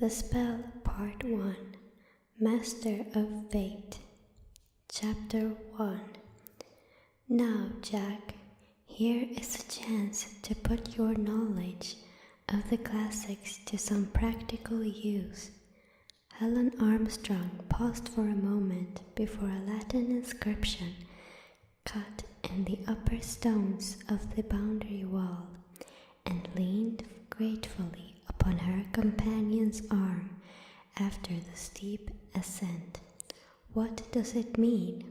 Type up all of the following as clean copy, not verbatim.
The Spell, Part 1, Master of Fate. Chapter 1. Now, Jack, here is a chance to put your knowledge of the classics to some practical use. Helen Armstrong paused for a moment before a Latin inscription cut in the upper stones of the boundary wall and leaned gratefully upon her companion's arm after the steep ascent. What does it mean?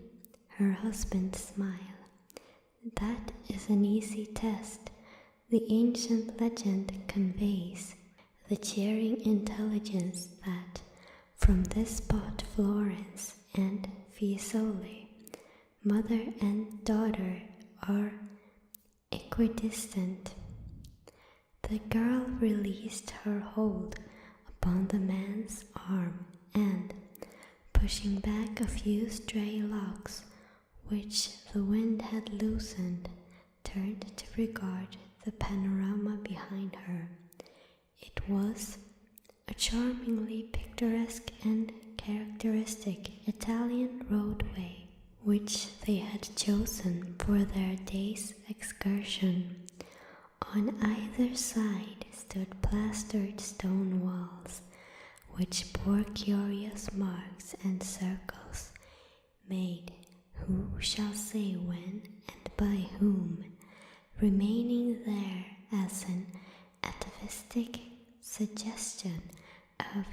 Her husband smiled. That is an easy test. The ancient legend conveys the cheering intelligence that from this spot Florence and Fiesole, mother and daughter, are equidistant. The girl released her hold upon the man's arm and, pushing back a few stray locks which the wind had loosened, turned to regard the panorama behind her. It was a charmingly picturesque and characteristic Italian roadway which they had chosen for their day's excursion. On either side stood plastered stone walls, which bore curious marks and circles, made who shall say when and by whom, remaining there as an atavistic suggestion of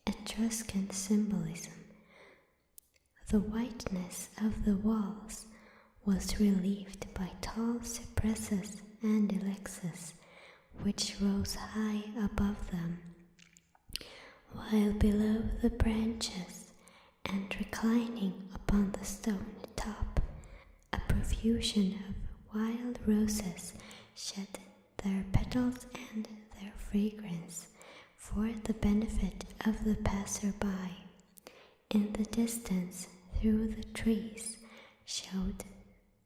Etruscan symbolism. The whiteness of the walls was relieved by tall cypresses and ilexes, which rose high above them, while below the branches and reclining upon the stone top, a profusion of wild roses shed their petals and their fragrance for the benefit of the passer-by. In the distance, through the trees, showed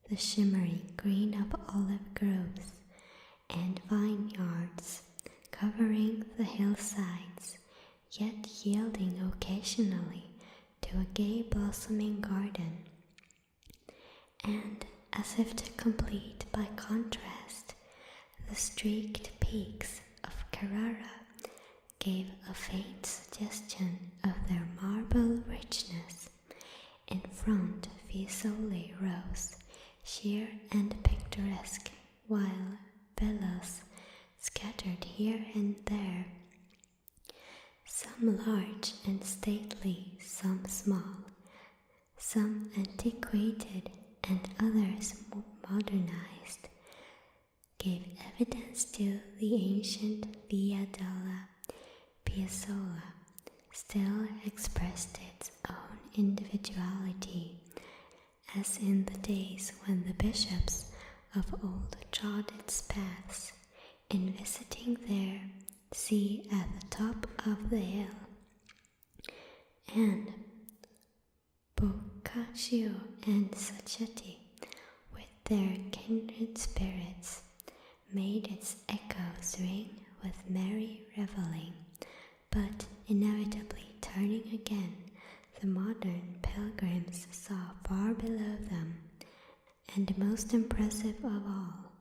the shimmering green of olive groves and vineyards covering the hillsides, yet yielding occasionally to a gay blossoming garden. And, as if to complete by contrast, the streaked peaks of Carrara gave a faint suggestion of their marble richness. In front, Fiesole rose, sheer and picturesque, while villas scattered here and there, some large and stately, some small, some antiquated and others modernized, gave evidence to the ancient Via della Piazzola still expressed its own individuality, as in the days when the bishops of old trod its paths, in visiting their see at the top of the hill. And Boccaccio and Sacchetti, with their kindred spirits, made its echoes ring with merry reveling, but inevitably turning again, the modern pilgrims saw far below them, and most impressive of all,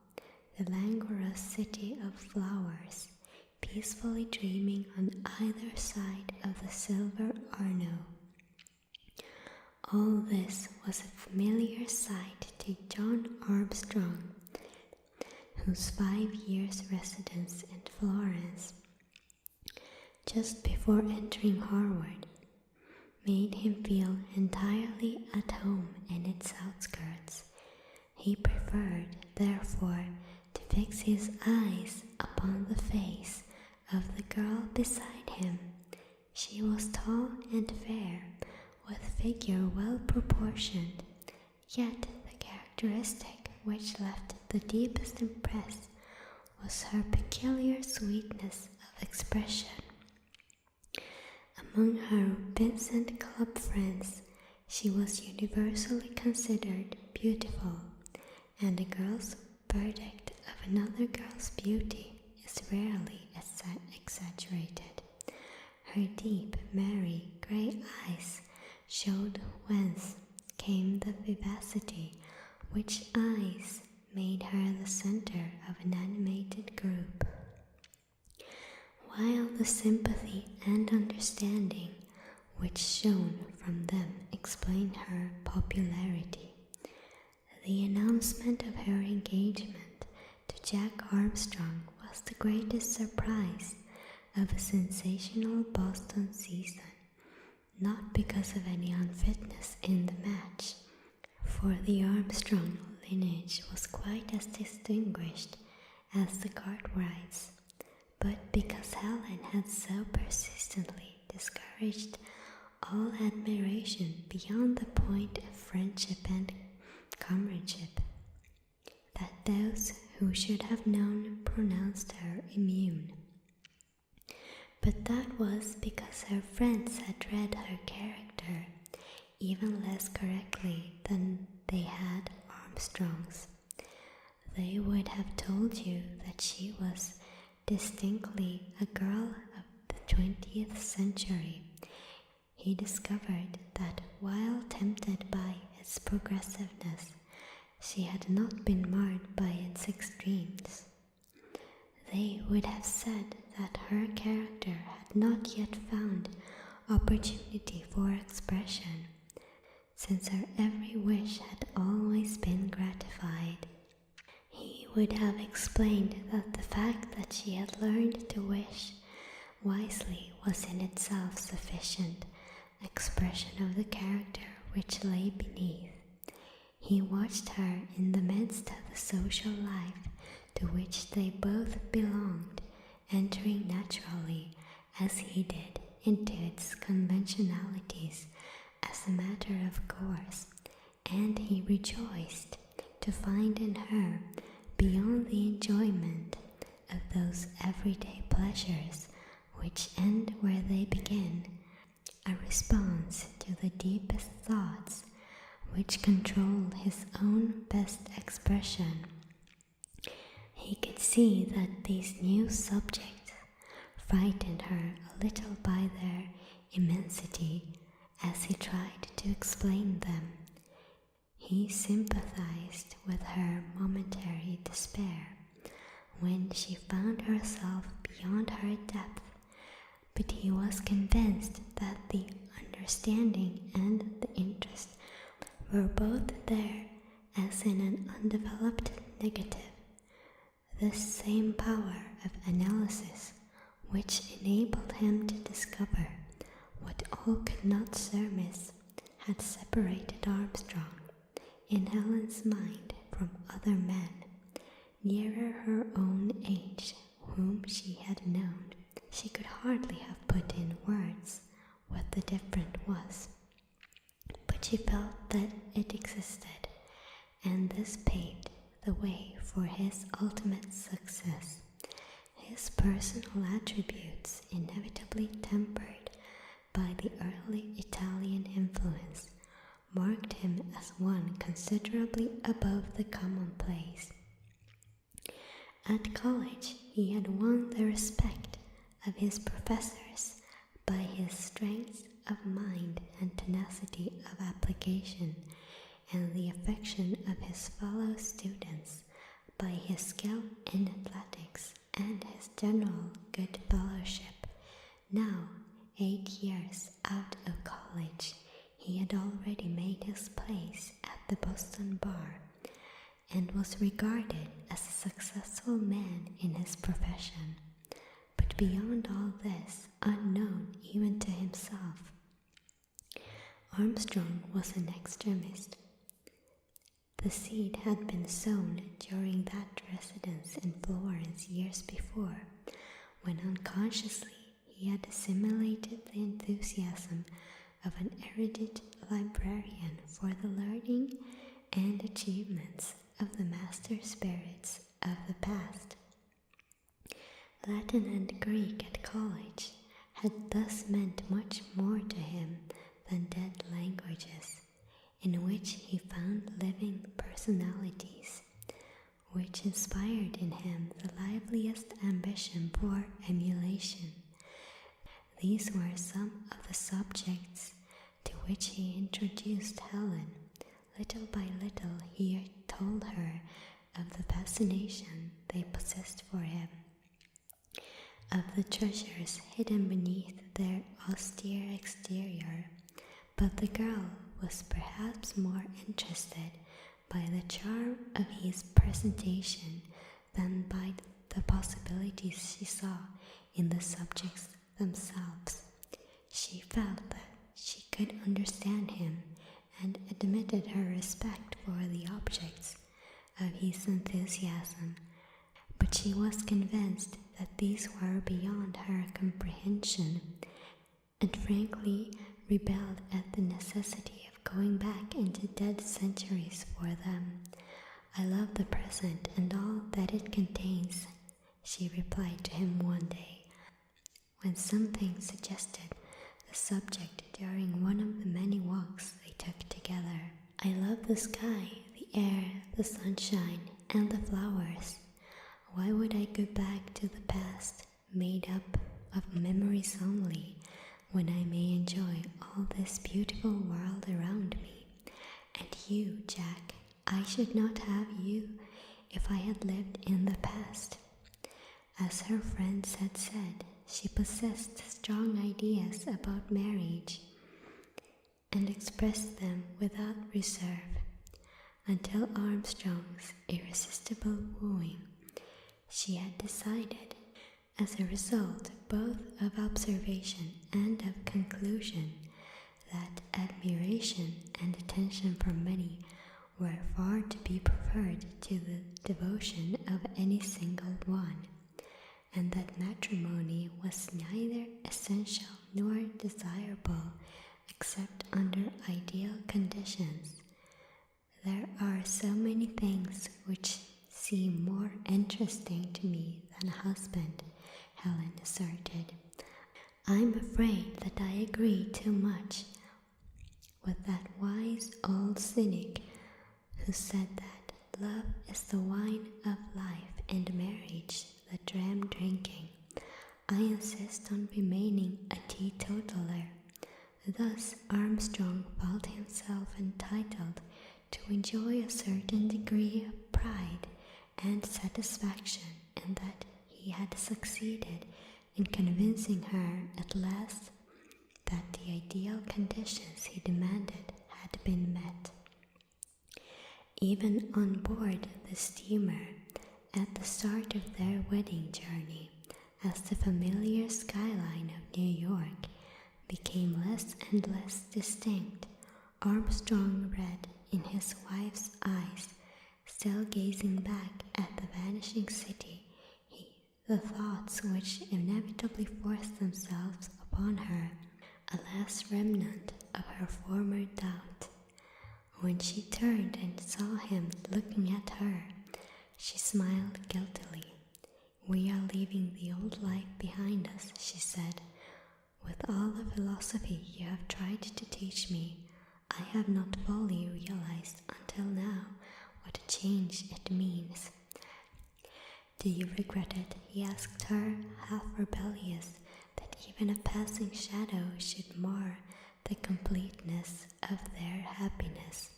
the languorous city of flowers, peacefully dreaming on either side of the silver Arno. All this was a familiar sight to John Armstrong, whose 5 years' residence in Florence, just before entering Harvard, made him feel entirely at home in its outskirts. He preferred, therefore, to fix his eyes upon the face of the girl beside him. She was tall and fair, with figure well proportioned, yet the characteristic which left the deepest impress was her peculiar sweetness of expression. Among her Vincent Club friends, she was universally considered beautiful, and a girl's verdict of another girl's beauty is rarely exaggerated. her deep, merry, grey eyes showed whence came the vivacity, which eyes made her the centre of an animated group, while the sympathy and understanding which shone from them explained her popularity. The announcement of her engagement to Jack Armstrong was the greatest surprise of a sensational Boston season, not because of any unfitness in the match, for the Armstrong lineage was quite as distinguished as the Cartwrights, but because Helen had so persistently discouraged all admiration beyond the point of friendship and comradeship, that those who should have known pronounced her immune. But that was because her friends had read her character even less correctly than they had Armstrong's. They would have told you that she was distinctly a girl of the 20th century. He discovered that while tempted by its progressiveness, she had not been marred by its extremes. They would have said that her character had not yet found opportunity for expression, since her every wish had always been gratified. He would have explained that the fact that she had learned to wish wisely was in itself sufficient expression of the character which lay beneath. He watched her in the midst of the social life to which they both belonged, entering naturally, as he did, into its conventionalities as a matter of course, and he rejoiced to find in her, beyond the enjoyment of those everyday pleasures which end where they begin, a response to the deepest thoughts which controlled his own best expression. He could see that these new subjects frightened her a little by their immensity as he tried to explain them. He sympathized with her momentary despair when she found herself beyond her depth, but he was convinced that the understanding and the interest were both there as in an undeveloped negative. This same power of analysis which enabled him to discover what all could not surmise had separated Armstrong, in Helen's mind, from other men nearer her own age whom she had known. She could hardly have put in words what the difference was, but she felt that it existed, and this paved the way for his ultimate success. His personal attributes, inevitably tempered by the early Italian influence, marked him as one considerably above the commonplace. At college, he had won the respect of his professors by his strength of mind and tenacity of application, and the affection of his fellow students by his skill in athletics and his general good fellowship. Now, 8 years out of college, he had already made his place at the Boston bar, and was regarded as a successful man in his profession, but beyond all this, unknown even to himself. Armstrong was an extremist. The seed had been sown during that residence in Florence years before, when unconsciously he had assimilated the enthusiasm of an erudite librarian for the learning and achievements of the master spirits of the past. Latin and Greek at college had thus meant much more to him than dead languages, in which he found living personalities, which inspired in him the liveliest ambition for emulation. These were some of the subjects to which he introduced Helen. Little by little he told her of the fascination they possessed for him, of the treasures hidden beneath their austere exterior, but the girl was perhaps more interested by the charm of his presentation than by the possibilities she saw in the subjects themselves. She felt that she could understand him and admitted her respect for the objects of his enthusiasm, but she was convinced that these were beyond her comprehension, and frankly rebelled at the necessity of going back into dead centuries for them. "I love the present and all that it contains," she replied to him one day, when something suggested the subject during one of the many walks they took together. "I love the sky, the air, the sunshine, and the flowers. Why would I go back to the past, made up of memories only, when I may enjoy all this beautiful world around me? And you, Jack, I should not have you if I had lived in the past." As her friends had said, she possessed strong ideas about marriage and expressed them without reserve. Until Armstrong's irresistible wooing, she had decided, as a result both of observation and of conclusion, that admiration and attention from many were far to be preferred to the devotion of any single one, and that matrimony was neither essential nor desirable except under ideal conditions. "There are so many things which seem more interesting to me than a husband," Helen asserted. "I'm afraid that I agree too much with that wise old cynic who said that love is the wine of life and marriage the dram drinking. I insist on remaining a teetotaler." Thus Armstrong felt himself entitled to enjoy a certain degree of pride and satisfaction in that he had succeeded in convincing her at last that the ideal conditions he demanded had been met. Even on board the steamer, at the start of their wedding journey, as the familiar skyline of New York became less and less distinct, Armstrong read in his wife's eyes, still gazing back at the vanishing city, the thoughts which inevitably forced themselves upon her, a last remnant of her former doubt. When she turned and saw him looking at her, she smiled guiltily. "We are leaving the old life behind us," she said. "With all the philosophy you have tried to teach me, I have not fully realized until now what a change it means." "Do you regret it?" he asked her, half rebellious that even a passing shadow should mar the completeness of their happiness.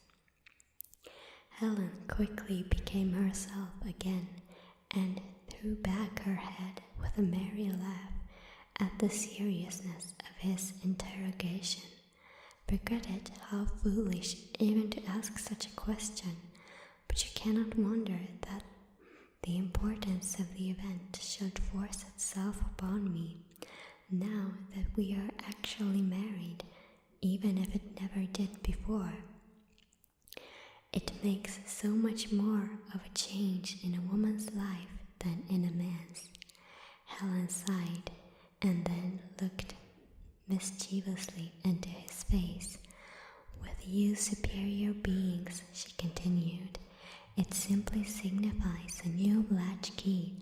Helen quickly became herself again and threw back her head with a merry laugh at the seriousness of his interrogation. "Regretted? How foolish even to ask such a question, but you cannot wonder that the importance of the event should force itself upon me, now that we are actually married, even if it never did before. It makes so much more of a change in a woman's life than in a man's." Helen sighed and then looked mischievously into his face. "With you superior beings," she continued, "it simply signifies a new latchkey,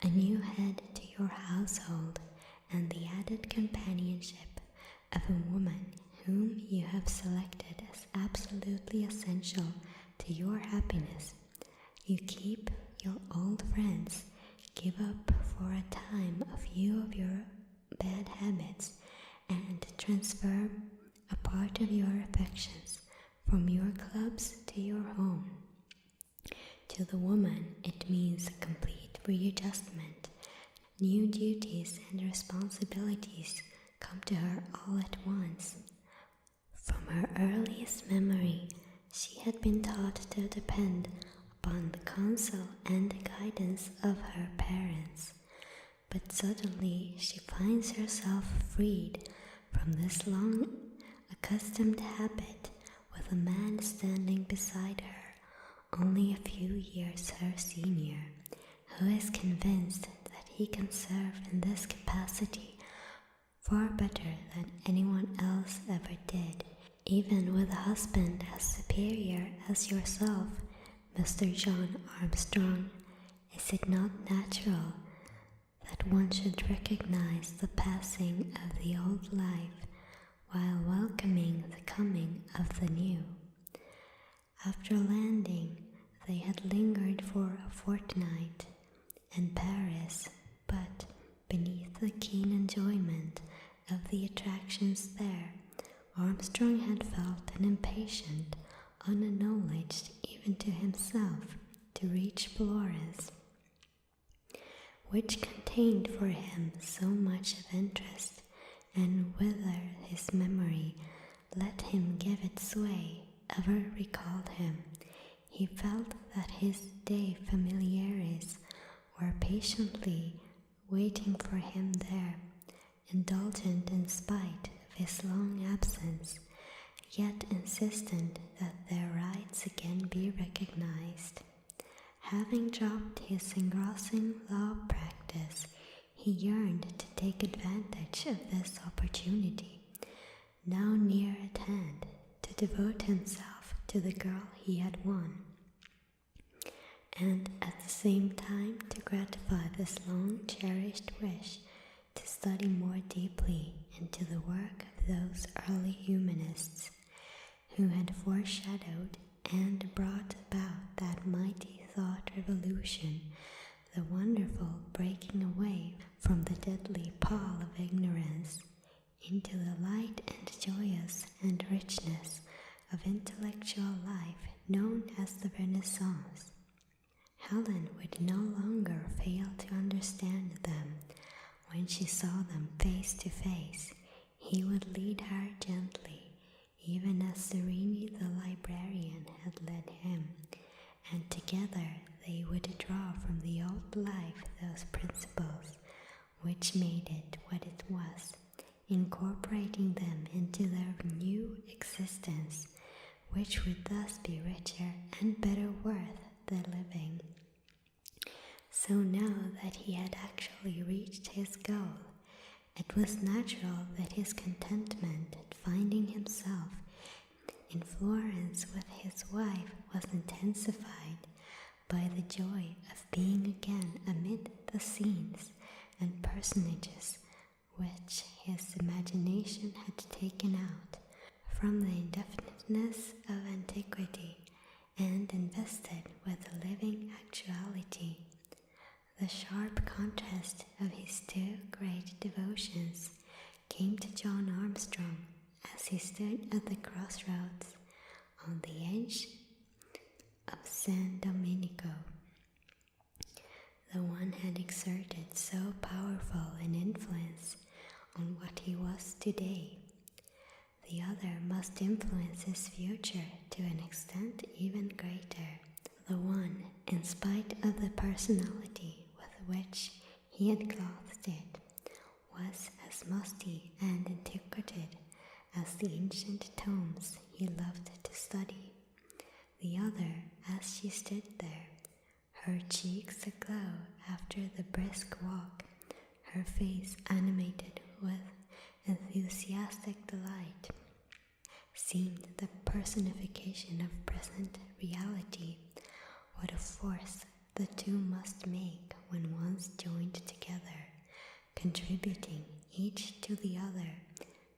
a new head to your household, and the added companionship of a woman whom you have selected as absolutely essential to your happiness. You keep your old friends, give up for a time a few of your bad habits, and transfer a part of your affections from your clubs to your home. To the woman, it means a complete readjustment. New duties and responsibilities come to her all at once. From her earliest memory, she had been taught to depend upon the counsel and guidance of her parents. But suddenly she finds herself freed from this long accustomed habit, with a man standing beside her, only a few years her senior, who is convinced that he can serve in this capacity far better than anyone else ever did, even with a husband as superior as yourself, Mr. John Armstrong. Is it not natural that one should recognize the passing of the old life while welcoming the coming of the new? After landing, they had lingered for a fortnight in Paris, but beneath the keen enjoyment of the attractions there, Armstrong had felt an impatient, unacknowledged even to himself, to reach Florence, which contained for him so much of interest, and whither his memory let him give it sway ever recalled him. He felt that his de familiares were patiently waiting for him there, indulgent in spite of his long absence, yet insistent that their rights again be recognized. Having dropped his engrossing law practice, he yearned to take advantage of this opportunity, now near at hand, to devote himself to the girl he had won, and at the same time to gratify this long-cherished wish to study more deeply into the work of those early humanists who had foreshadowed and brought about that mighty thought revolution, the wonderful breaking away from the deadly pall of ignorance into the light and joyous and richness of intellectual life known as the Renaissance. Helen would no longer fail to understand them. When she saw them face to face, he would lead her gently, even as Dreamy the librarian had led him, and together they would draw from the old life those principles which made it what it was, incorporating them into their new existence, which would thus be richer and better worth the living. So now that he had actually reached his goal, it was natural that his contentment at finding himself in Florence with his wife was intensified by the joy of being again amid the scenes and personages which his imagination had taken out from the indefiniteness of antiquity and invested with a living actuality. The sharp contrast of his two great devotions came to John Armstrong as he stood at the crossroads on the edge of San Domenico. The one had exerted so powerful an influence on what he was today. The other must influence his future to an extent even greater. The one, in spite of the personality with which he had clothed it, was as musty and antiquated as the ancient tomes he loved to study. The other, as she stood there, her cheeks aglow after the brisk walk, her face animated with enthusiastic delight, seemed the personification of present reality. What a force the two must make when once joined together, contributing each to the other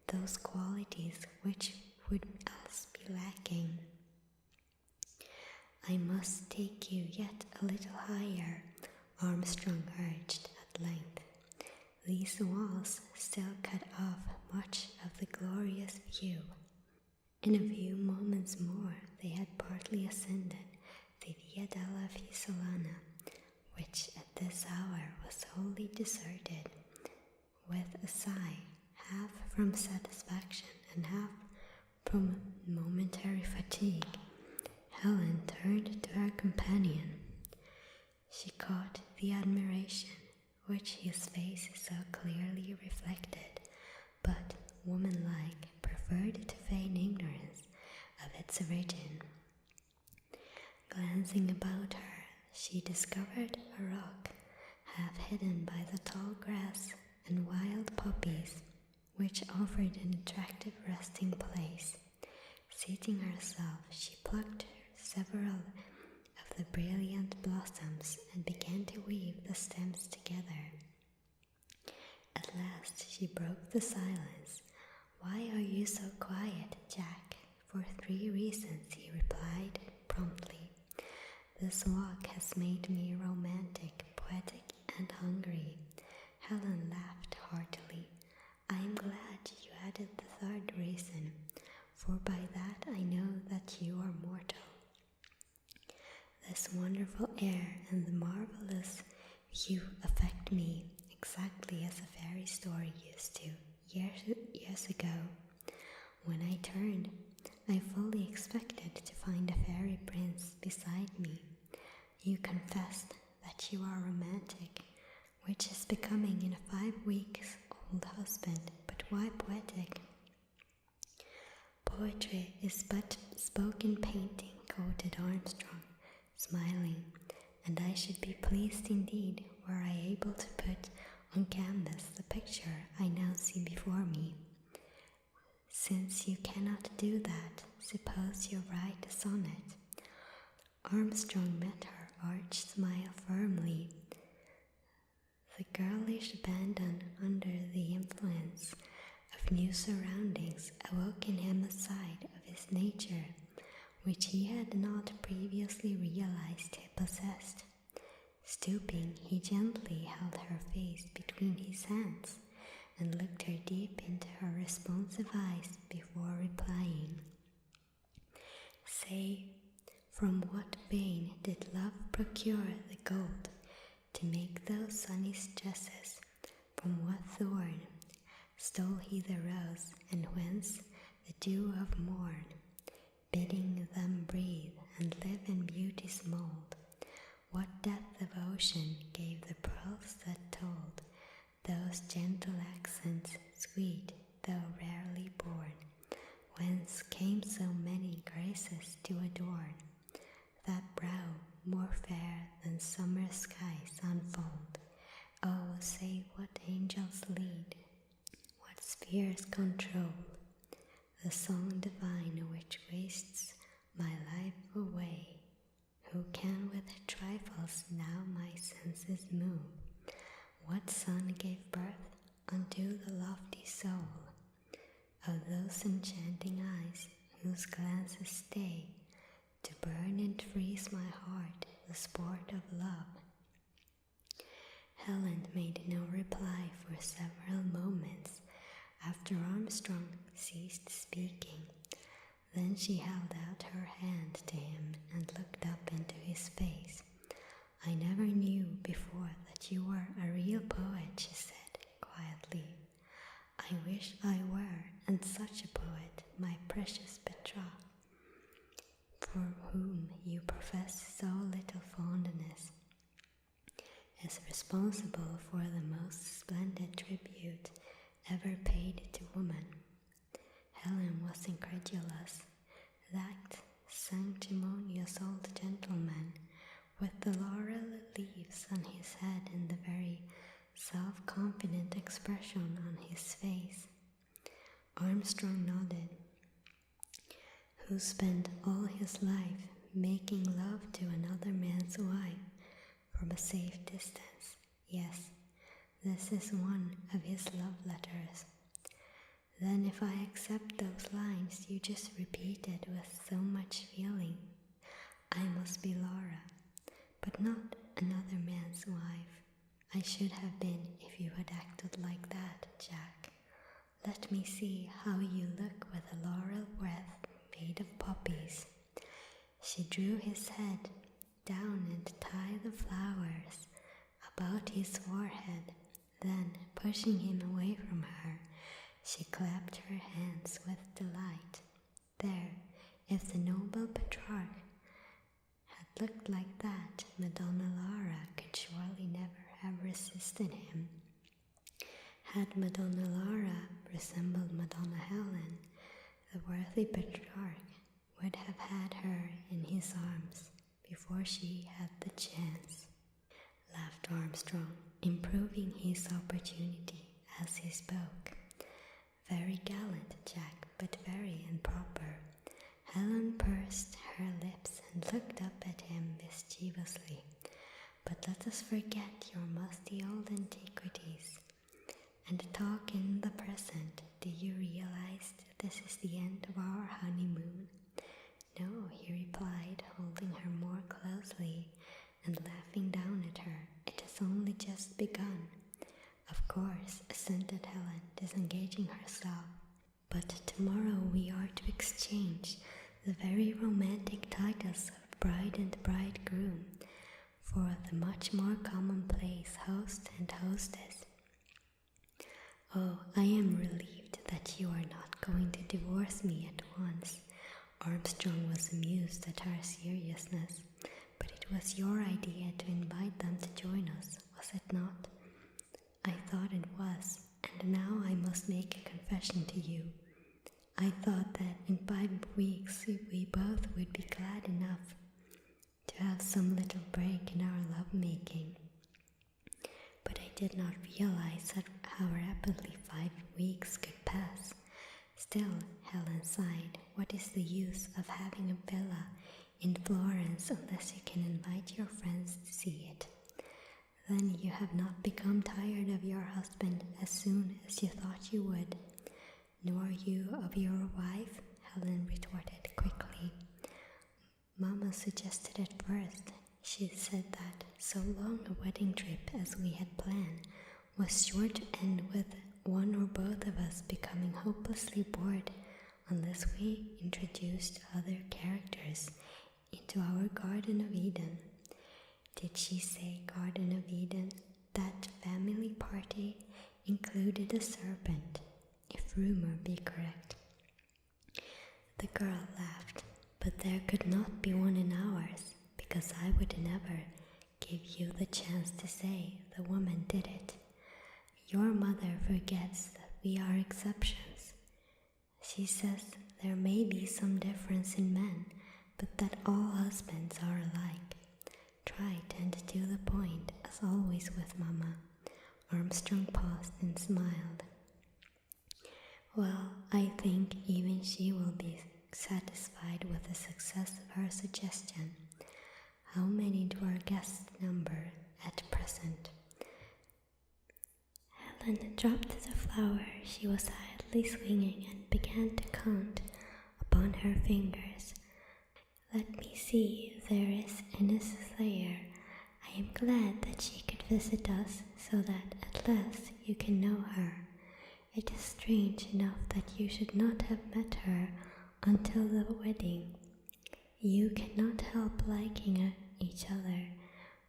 those qualities which would else be lacking. "I must take you yet a little higher," Armstrong urged at length. "These walls still cut off much In a few moments more, they had partly ascended the Via della Fisolana, which at this hour was wholly deserted. With a sigh, half from satisfaction and half from momentary fatigue, Helen turned to her companion. She caught the admiration which his face so clearly reflected, but, womanlike, preferred to feign ignorance of its origin. Glancing about her, she discovered a rock half hidden by the tall grass and wild poppies, which offered an attractive resting place. Seating herself, she plucked several of the brilliant blossoms and began to weave the stems together. At last she broke the silence. "Why are you so quiet, Jack?" "For 3 reasons," he replied promptly. "This walk has made me romantic, poetic, and hungry." Helen laughed heartily. "I am glad you added the 3rd reason, for by that I know that you are mortal. This wonderful air and the marvelous view affect me exactly as a fairy story used to, years ago. When I turned, I fully expected to find a fairy prince beside me. You confessed that you are romantic, which is becoming in a 5-weeks-old husband, but why poetic?" "Poetry is but spoken painting," quoted Armstrong, smiling, "and I should be pleased indeed were I able to put on canvas the picture I now see before me. Since you cannot do that, suppose you write a sonnet." Armstrong met her arch smile firmly. The girlish abandon under the influence of new surroundings awoke in him a side of his nature which he had not previously realized he possessed. Stooping, he gently held her face between his hands and looked her deep into her responsive eyes before replying. "Say, from what vein did love procure the gold to make those sunny tresses? From what thorn stole he the rose, and whence the dew of morn, bidding them breathe and live in beauty's mold? What depth of ocean gave the pearls that told those gentle accents, sweet though rarely born? Whence came so many graces to adorn that brow more fair than summer skies unfold? Oh, say what angels lead, what spheres control the song divine which wastes my life away? Who can with trifles now my senses move? What sun gave birth unto the lofty soul of those enchanting eyes whose glances stay to burn and freeze my heart, the sport of love?" Helen made no reply for several moments after Armstrong ceased speaking. Then she held out her hand to him and looked up into his face. "I never knew before that you were a real poet," she said quietly. "I wish I were, and such a poet, my precious betrothed, for whom you profess so little fondness, is responsible for the most splendid tribute ever paid to woman." Helen was incredulous. That sanctimonious old gentleman, with the laurel leaves on his head and the very self-confident expression on his face. Armstrong nodded. "Who spent all his life making love to another man's wife from a safe distance. Yes, this is one of his love letters." "Then if I accept those lines you just repeated with so much feeling, I must be Laura, but not another man's wife." "I should have been if you had acted like that, Jack. Let me see how you look with a laurel wreath made of poppies. She drew his head down and tied the flowers about his forehead. Then, pushing him away from her, she clapped her hands with delight. There, if the noble Petrarch had looked like that, Madonna Laura could surely never have resisted him. Had Madonna Laura resembled Madonna Helen, the worthy Petrarch would have had her in his arms before she had the chance, laughed Armstrong, improving his opportunity as he spoke. Very gallant, Jack, but very improper. Helen pursed her lips and looked up at him mischievously. But let us forget your musty old antiquities and talk in the present. Do you realize this is the end of our honeymoon? No, he replied, holding her more closely and laughing down at her. It has only just begun. Of course, assented Helen, disengaging herself. But tomorrow we are to exchange the very romantic titles of bride and bridegroom for the much more commonplace host and hostess. Oh, I am relieved that you are not going to divorce me at once. Armstrong was amused at her seriousness. But it was your idea to invite them to join us, was it not? I thought it was, and now I must make a confession to you. I thought that in 5 weeks we both would be glad enough to have some little break in our love-making. But I did not realize how rapidly 5 weeks could pass. Still, Helen sighed, what is the use of having a villa in Florence unless you can invite your friends to see it? Then you have not become tired of your husband as soon as you thought you would. Nor you of your wife, Helen retorted quickly. Mamma suggested at first. She said that so long a wedding trip as we had planned was sure to end with one or both of us becoming hopelessly bored unless we introduced other characters into our Garden of Eden. Did she say Garden of Eden? That family party included a serpent, if rumor be correct. The girl laughed, but there could not be one in ours, because I would never give you the chance to say the woman did it. Your mother forgets that we are exceptions. She says there may be some difference in men, but that all husbands are alike. Trite and to the point, as always with Mamma. Armstrong paused and smiled. Well, I think even she will be satisfied with the success of her suggestion. How many do our guests number at present? Helen dropped the flower she was idly swinging and began to count upon her fingers. Let me see, there is Ines Thayer. I am glad that she could visit us so that at last you can know her. It is strange enough that you should not have met her until the wedding. You cannot help liking each other,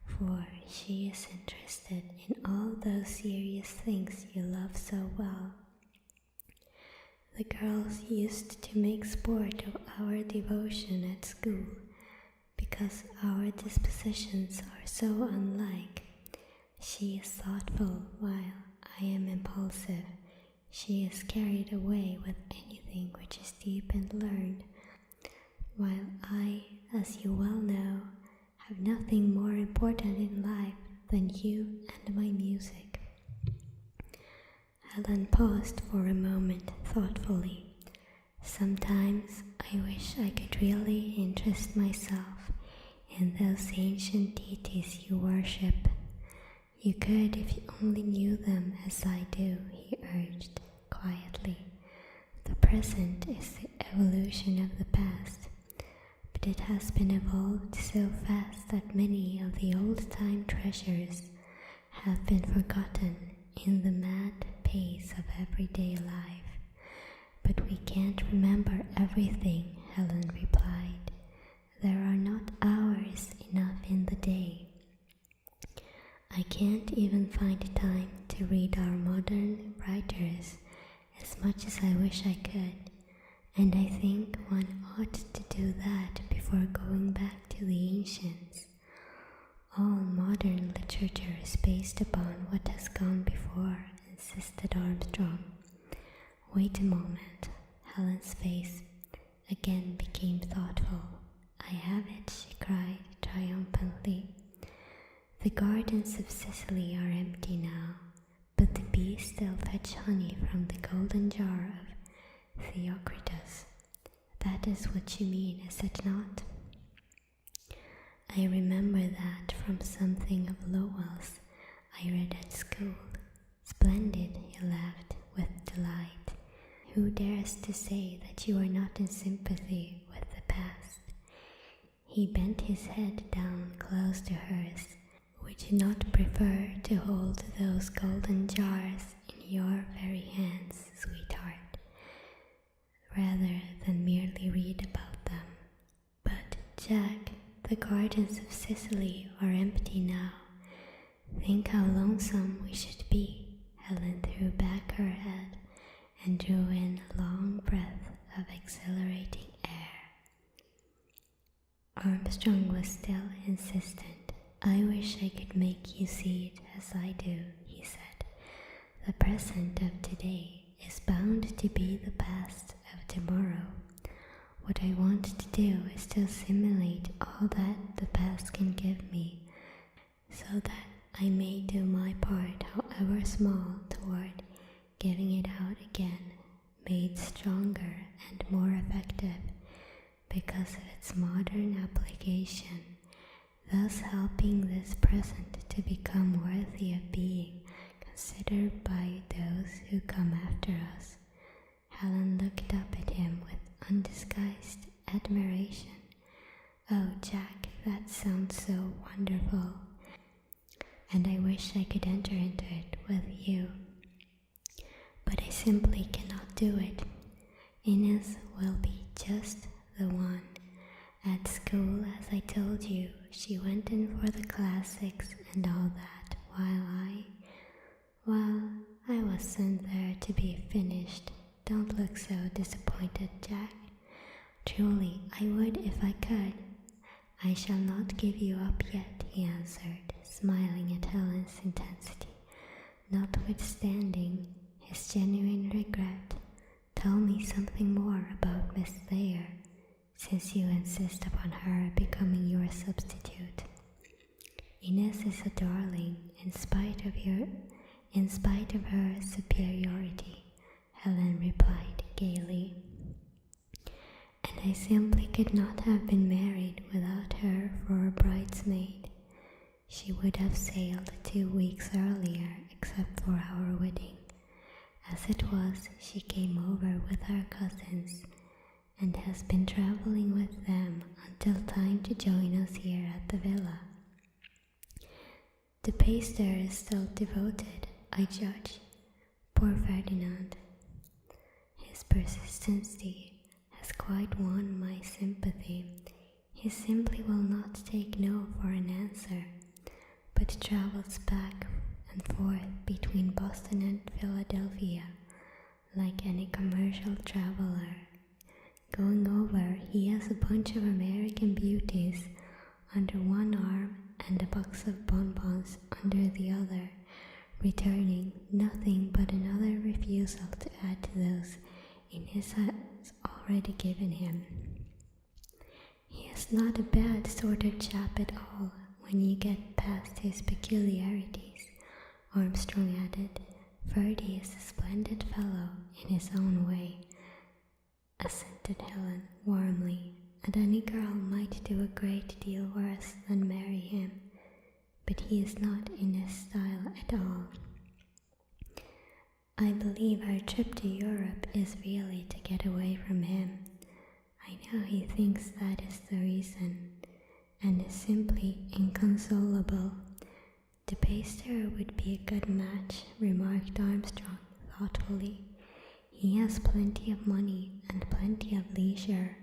for she is interested in all those serious things you love so well. The girls used to make sport of our devotion at school, because our dispositions are so unlike. She is thoughtful while I am impulsive. She is carried away with anything which is deep and learned, while I, as you well know, have nothing more important in life than you and my music. Helen paused for a moment thoughtfully. Sometimes I wish I could really interest myself in those ancient deities you worship. You could if you only knew them as I do, he urged quietly. The present is the evolution of the past, but it has been evolved so fast that many of the old-time treasures have been forgotten in the mad pace of everyday life. can't remember everything, Helen replied. There are not hours enough in the day. I can't even find time to read our modern writers as much as I wish I could, and I think one ought to do that before going back to the ancients. All modern literature is based upon what has gone before, insisted Armstrong. Wait a moment. Helen's face again became thoughtful. I have it, she cried triumphantly. The gardens of Sicily are empty now, but the bees still fetch honey from the golden jar of Theocritus. That is what you mean, is it not? I remember that from something of Lowell's I read at school. Splendid, he laughed with delight. Who dares to say that you are not in sympathy with the past? He bent his head down close to hers. Would you not prefer to hold those golden jars in your very hands, sweetheart, rather than merely read about them? But, Jack, the gardens of Sicily are empty now. Think how lonesome we should be. Helen threw back her head and drew in a long breath of exhilarating air. Armstrong was still insistent. I wish I could make you see it as I do, he said. The present of today is bound to be the past of tomorrow. What I want to do is to assimilate all that the past can give me, so that I may do my part, however small, toward giving it out again, made stronger and more effective because of its modern application, thus helping this present to become worthy of being considered by those who come after us. Helen looked up at him with undisguised admiration. Oh, Jack, that sounds so wonderful, and I wish I could enter into it with you. But I simply cannot do it. Inez will be just the one. At school, as I told you, she went in for the classics and all that, while I wasn't there to be finished. Don't look so disappointed, Jack. Truly, I would if I could. I shall not give you up yet, he answered, smiling at Helen's intensity, notwithstanding his genuine regret. Tell me something more about Miss Thayer, since you insist upon her becoming your substitute. Inez is a darling, in spite of her superiority, Helen replied gaily. And I simply could not have been married without her for a bridesmaid. She would have sailed 2 weeks earlier, except for our wedding. As it was, she came over with her cousins, and has been traveling with them until time to join us here at the villa. The pastor is still devoted, I judge. Poor Ferdinand. His persistency has quite won my sympathy. He simply will not take no for an answer, but travels back and forth between Boston and Philadelphia like any commercial traveler. Going over, he has a bunch of American beauties under one arm and a box of bonbons under the other. Returning, nothing but another refusal to add to those Inez has already given him. He is not a bad sort of chap at all when you get past his peculiarities, Armstrong added. Ferdy is a splendid fellow in his own way, assented Helen warmly, and any girl might do a great deal worse than marry him, but he is not in his style at all. I believe our trip to Europe is really to get away from him. I know he thinks that is the reason, and is simply inconsolable. The pastor would be a good match, remarked Armstrong thoughtfully. He has plenty of money and plenty of leisure,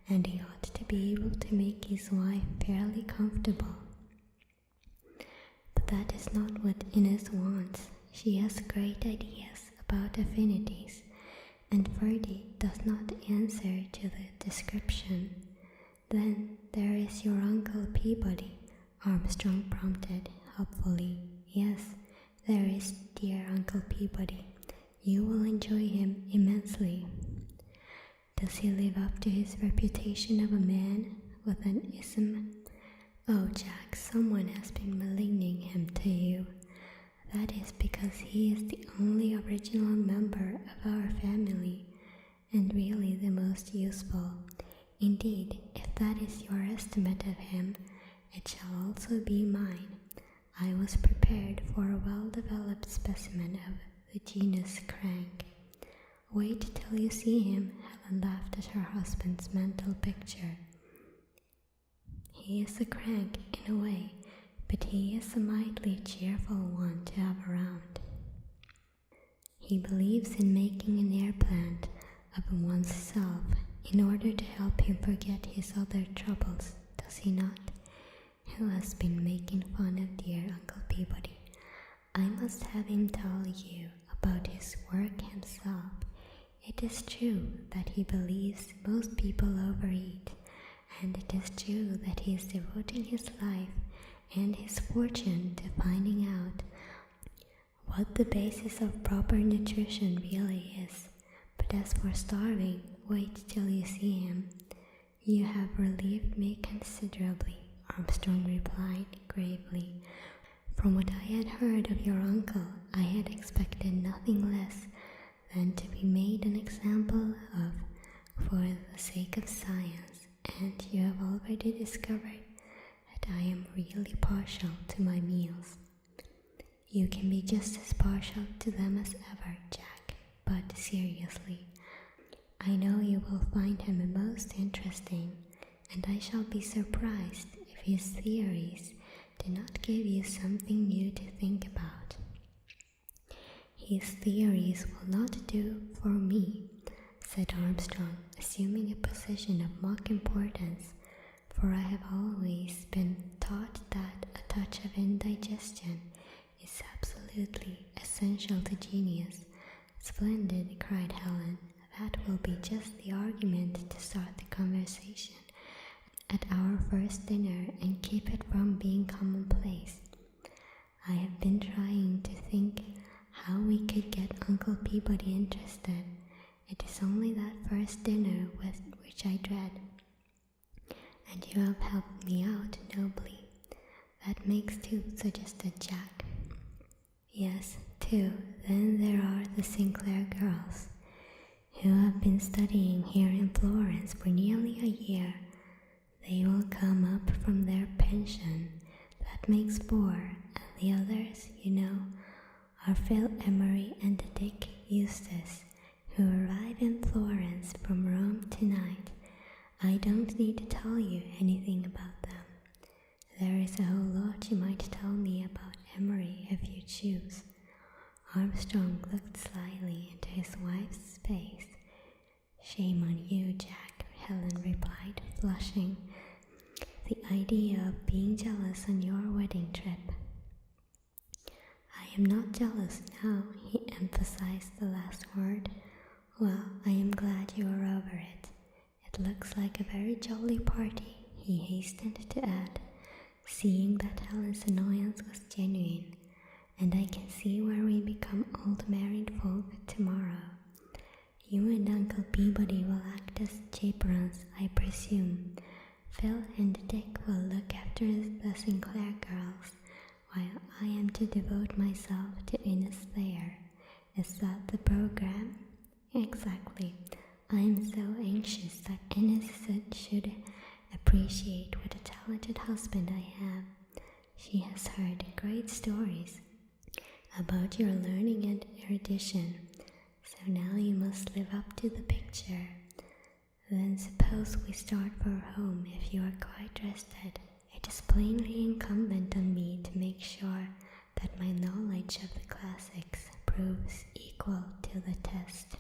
and he ought to be able to make his wife fairly comfortable. But that is not what Ines wants. She has great ideas about affinities, and Ferdy does not answer to the description. Then there is your Uncle Peabody, Armstrong prompted helpfully. Yes, there is dear Uncle Peabody. You will enjoy him immensely. Does he live up to his reputation of a man with an ism? Oh, Jack, someone has been maligning him to you. That is because he is the only original member of our family, and really the most useful. Indeed, if that is your estimate of him, it shall also be mine. I was prepared for a well-developed specimen of the genus crank. Wait till you see him, Helen laughed at her husband's mental picture. He is a crank in a way, but he is a mightily cheerful one to have around. He believes in making an air plant of one's self in order to help him forget his other troubles, does he not? Who has been making fun of dear Uncle Peabody? I must have him tell you about his work himself. It is true that he believes most people overeat, and it is true that he is devoting his life and his fortune to finding out what the basis of proper nutrition really is. But as for starving, wait till you see him. You have relieved me considerably, Armstrong replied gravely. From what I had heard of your uncle, I had expected nothing less than to be made an example of for the sake of science, and you have already discovered that I am really partial to my meals. You can be just as partial to them as ever, Jack, but seriously, I know you will find him most interesting, and I shall be surprised if his theories do not give you something new to think about. His theories will not do for me, said Armstrong, assuming a position of mock importance, for I have always been taught that a touch of indigestion is absolutely essential to genius. Splendid, cried Helen. That will be just the argument to start the conversation at our first dinner and keep it from being commonplace. I have been trying to think how we could get Uncle Peabody interested. It is only that first dinner with which I dread. And you have helped me out nobly. That makes two, suggested Jack. Yes, two. Then there are the Sinclair girls, who have been studying here in Florence for nearly a year. They will come up from their pension. That makes four, and the others, you know, are Phil Emery and Dick Eustace, who arrive in Florence from Rome tonight. I don't need to tell you anything about them. There is a whole lot you might tell me about Emery if you choose. Armstrong looked slyly into his wife's face. Shame on you, Jack, Helen replied, flushing. The idea of being jealous on your wedding trip. I am not jealous now, he emphasized the last word. Well, I am glad you are over it. It looks like a very jolly party, he hastened to add, seeing that Helen's annoyance was genuine, and I can see where we become old married folk tomorrow. You and Uncle Peabody will act as chaperons, I presume. Phil and Dick will look after the Sinclair girls, while I am to devote myself to Ines Thayer. Is that the program? Exactly. I am so anxious that Ines should appreciate what a talented husband I have. She has heard great stories about your learning and erudition, so now you must live up to the picture. Then suppose we start for home if you are quite rested. It is plainly incumbent on me to make sure that my knowledge of the classics proves equal to the test.